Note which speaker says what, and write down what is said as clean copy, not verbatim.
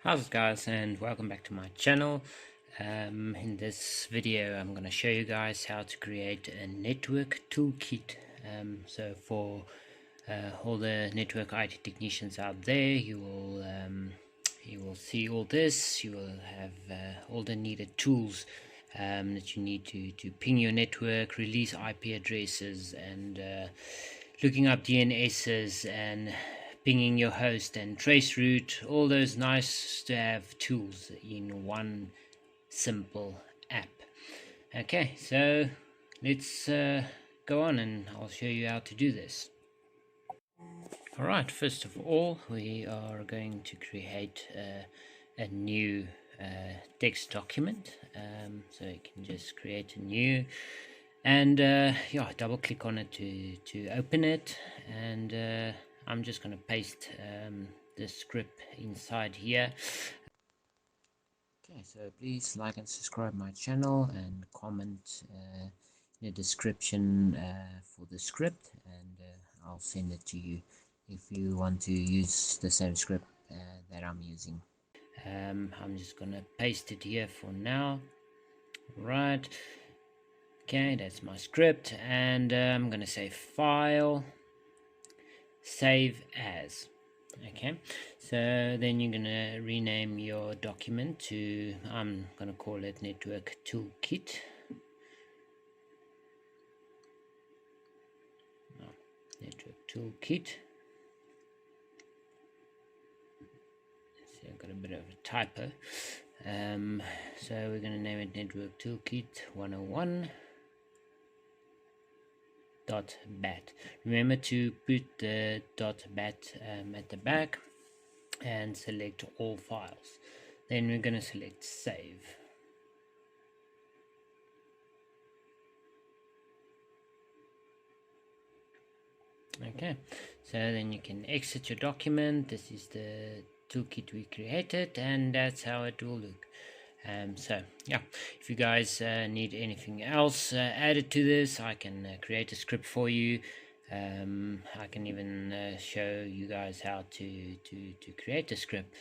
Speaker 1: How's it guys, and welcome back to my channel. In this video I'm going to show you guys how to create a network toolkit. So for all the network IT technicians out there, you will see all this. You will have all the needed tools that you need to ping your network, release IP addresses, and looking up DNSs and pinging your host and traceroute, all those nice to have tools in one simple app. Okay, so let's go on and I'll show you how to do this. Alright, first of all we are going to create a new text document. So you can just create a new and yeah, double click on it to open it, and I'm just going to paste the script inside here. Okay, so please like and subscribe my channel and comment in the description for the script, and I'll send it to you if you want to use the same script that I'm using. I'm just going to paste it here for now. Right. Okay, that's my script, and I'm going to say File, Save As. Okay, so then you're going to rename your document to, I'm going to call it Network Toolkit. Network Toolkit. See, I've got a bit of a typo. So we're going to name it Network Toolkit 101. .bat. Remember to put the .bat at the back and select all files. Then we're going to select save. Okay, so then you can exit your document. This is the toolkit we created, and that's how it will look. So yeah, if you guys need anything else added to this, I can create a script for you. I can even show you guys how to create a script.